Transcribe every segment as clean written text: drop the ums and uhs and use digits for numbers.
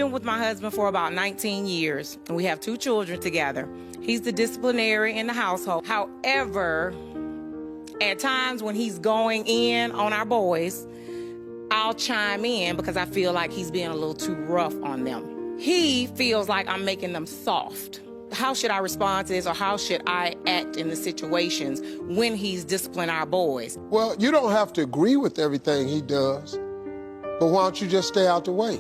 been with my husband for about 19 years, and we have 2 children together. He's the disciplinary in the household. However, at times when he's going in on our boys, I'll chime in because I feel like he's being a little too rough on them. He feels like I'm making them soft. How should I respond to this, or how should I act in the situations when he's disciplining our boys? Well, you don't have to agree with everything he does, but why don't you just stay out the way?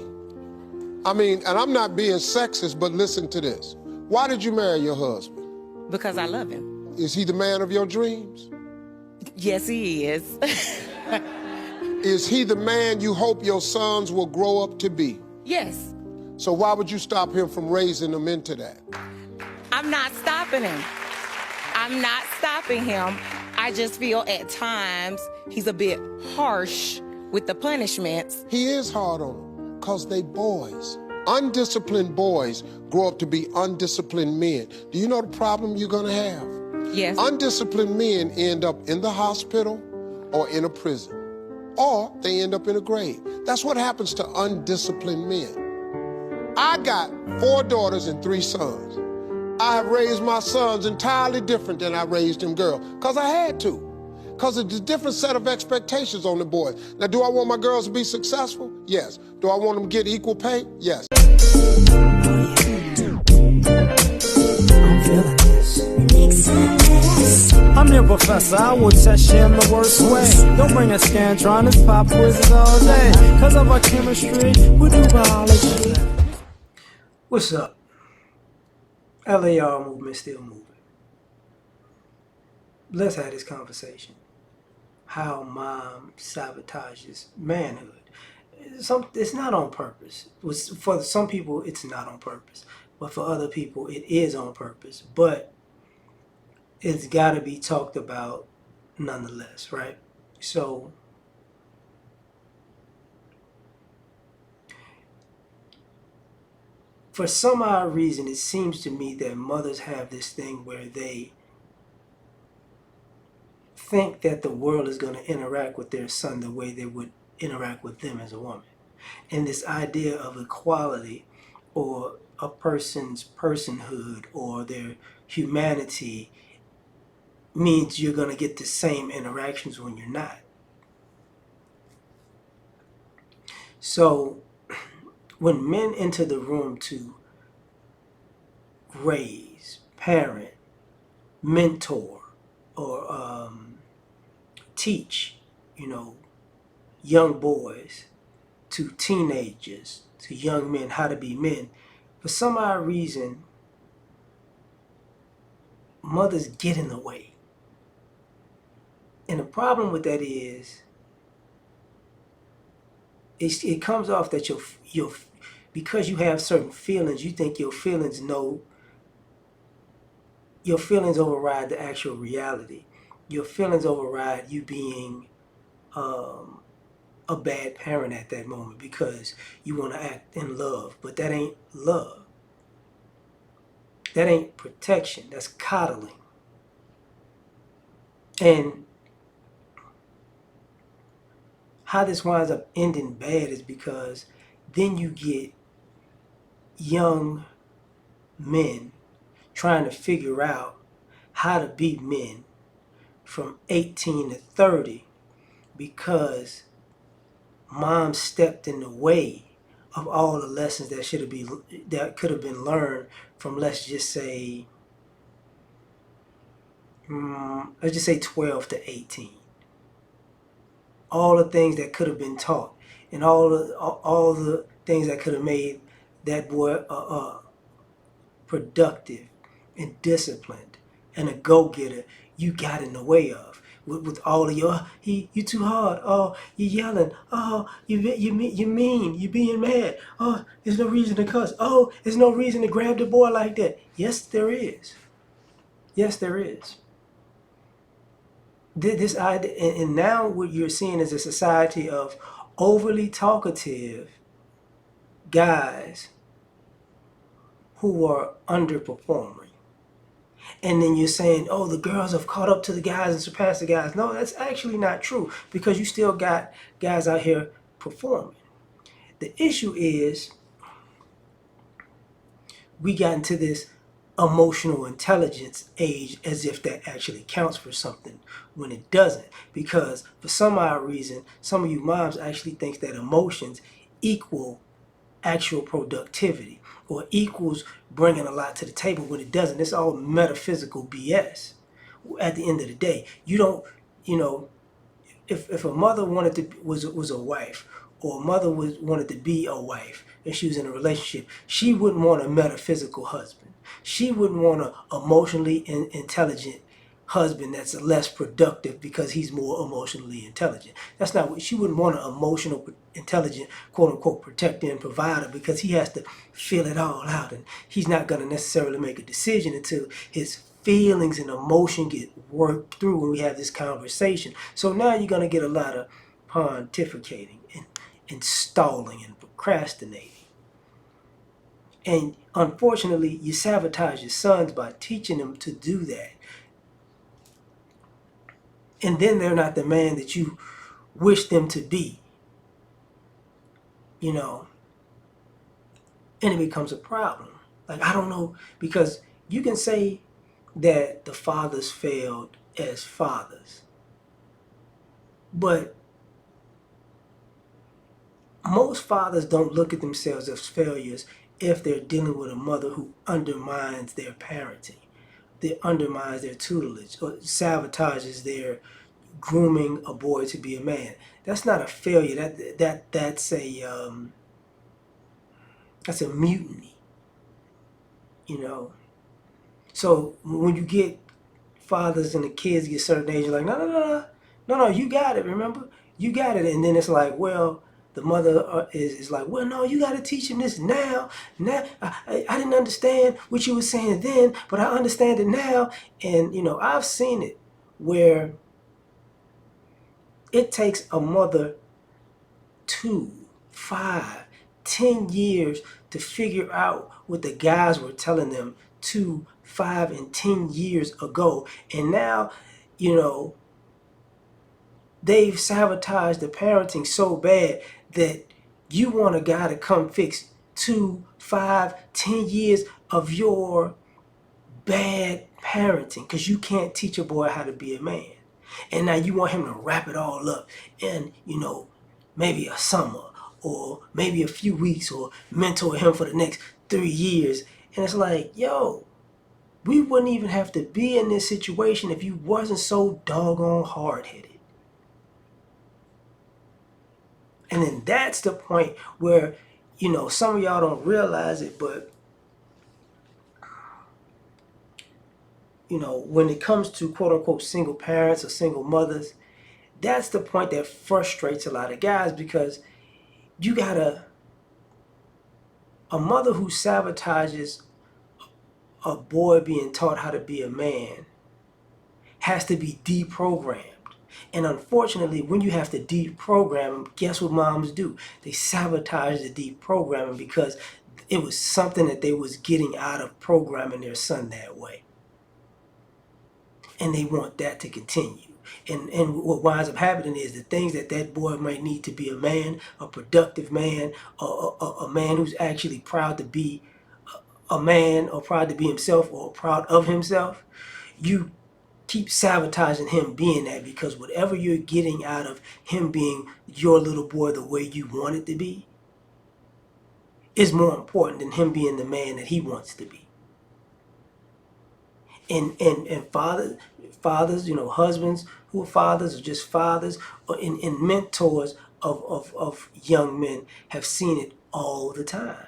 I mean, and I'm not being sexist, but listen to this. Why did you marry your husband? Because I love him. Is he the man of your dreams? Yes, he is. Is he the man you hope your sons will grow up to be? Yes. So why would you stop him from raising them into that? I'm not stopping him. I'm not stopping him. I just feel at times he's a bit harsh with the punishments. He is hard on them because they boys. Undisciplined boys grow up to be undisciplined men. Do you know the problem you're going to have? Yes. Undisciplined men end up in the hospital or in a prison, or they end up in a grave. That's what happens to undisciplined men. I got 4 daughters and 3 sons. I have raised my sons entirely different than I raised them girls, because I had to. Because of the different set of expectations on the boys. Now, do I want my girls to be successful? Yes. Do I want them to get equal pay? Yes. I'm your professor, I will test you in the worst way. Don't bring a scantron, it's pop quizzes all day. Cause of our chemistry, we do biology. What's up? L.A.R. movement still moving. Let's have this conversation. How mom sabotages manhood. It's not on purpose. For some people, it's not on purpose. But for other people, it is on purpose. But it's got to be talked about nonetheless, right? So, for some odd reason, it seems to me that mothers have this thing where they think that the world is going to interact with their son the way they would interact with them as a woman. And this idea of equality, or a person's personhood, or their humanity, means you're going to get the same interactions when you're not. So when men enter the room to raise, parent, mentor, or teach, young boys to teenagers, to young men how to be men, for some odd reason, mothers get in the way. And the problem with that is, it comes off that because you have certain feelings, you think your feelings override the actual reality. Your feelings override you being a bad parent at that moment because you want to act in love. But that ain't love. That ain't protection. That's coddling. And how this winds up ending bad is because then you get young men trying to figure out how to be men from 18 to 30 because mom stepped in the way of all the lessons that could have been learned from, let's just say 12 to 18. All the things that could have been taught, and all the things that could have made that boy productive and disciplined and a go-getter, you got in the way of with all of your you too hard, oh, you're yelling, oh, you mean, you being mad, oh, there's no reason to cuss, oh, there's no reason to grab the boy like that. Yes, there is. Yes, there is. This idea, and now what you're seeing is a society of overly talkative guys who are underperforming. And then you're saying, oh, the girls have caught up to the guys and surpassed the guys. No, that's actually not true, because you still got guys out here performing. The issue is we got into this emotional intelligence age as if that actually counts for something when it doesn't. Because for some odd reason, some of you moms actually think that emotions equal actual productivity or equals bringing a lot to the table when it doesn't. It's all metaphysical BS. At the end of the day, you don't, you know, if a mother wanted to was a wife, or a mother wanted to be a wife and she was in a relationship, she wouldn't want a metaphysical husband. She wouldn't want an emotionally intelligent husband that's less productive because he's more emotionally intelligent. That's not what she wouldn't want, an emotional intelligent, quote unquote, protector and provider, because he has to feel it all out, and he's not going to necessarily make a decision until his feelings and emotion get worked through when we have this conversation. So now you're going to get a lot of pontificating and stalling and procrastinating. And unfortunately, you sabotage your sons by teaching them to do that. And then they're not the man that you wish them to be, you know, and it becomes a problem. Like, I don't know, because you can say that the fathers failed as fathers, but most fathers don't look at themselves as failures if they're dealing with a mother who undermines their parenting, that undermines their tutelage, or sabotages their grooming a boy to be a man. That's not a failure. That's a mutiny, you know. So when you get fathers and the kids get a certain age, you're like, no, you got it. Remember, you got it. And then it's like, well, the mother is like, well, no, you got to teach him this now. Now, I didn't understand what you were saying then, but I understand it now. And you know, I've seen it where it takes a mother 2, 5, 10 years to figure out what the guys were telling them 2, 5, and 10 years ago. And now, you know, they've sabotaged the parenting so bad that you want a guy to come fix 2, 5, 10 years of your bad parenting because you can't teach a boy how to be a man. And now you want him to wrap it all up in, you know, maybe a summer or maybe a few weeks, or mentor him for the next 3 years. And it's like, yo, we wouldn't even have to be in this situation if you wasn't so doggone hard-headed. And then that's the point where, you know, some of y'all don't realize it, but, you know, when it comes to quote-unquote single parents or single mothers, that's the point that frustrates a lot of guys, because you got a mother who sabotages a boy being taught how to be a man has to be deprogrammed. And unfortunately, when you have to deprogram them, guess what moms do? They sabotage the deprogramming because it was something that they was getting out of programming their son that way. And they want that to continue. And what winds up happening is the things that that boy might need to be a man, a productive man, a man who's actually proud to be a man, or proud to be himself, or proud of himself, you keep sabotaging him being that, because whatever you're getting out of him being your little boy the way you want it to be is more important than him being the man that he wants to be. And fathers, you know, husbands who are fathers, or just fathers, and mentors of young men have seen it all the time.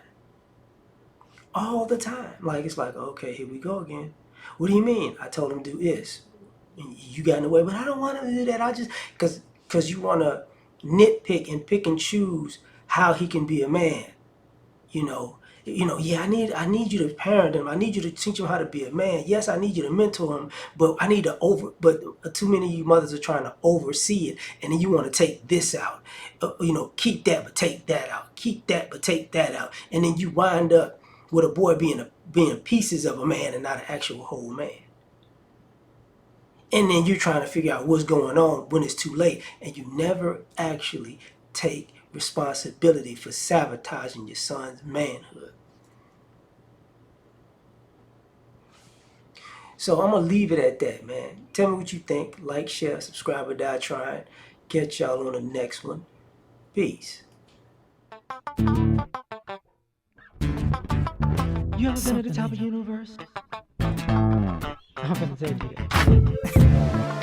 All the time. Like, it's like, okay, here we go again. What do you mean? I told him to do this. And you got in the way, but I don't want him to do that. I just, because you want to nitpick and pick and choose how he can be a man. You know, yeah, I need you to parent him. I need you to teach him how to be a man. Yes, I need you to mentor him, but I need to but too many of you mothers are trying to oversee it, and then you want to take this out. You know, keep that but take that out. Keep that but take that out. And then you wind up with a boy being pieces of a man and not an actual whole man. And then you're trying to figure out what's going on when it's too late, and you never actually take responsibility for sabotaging your son's manhood. So I'm gonna leave it at that, man. Tell me what you think. Like, share, subscribe, or die trying. Catch y'all on the next one. Peace. You ever been at the top of the universe? I'm gonna tell you that.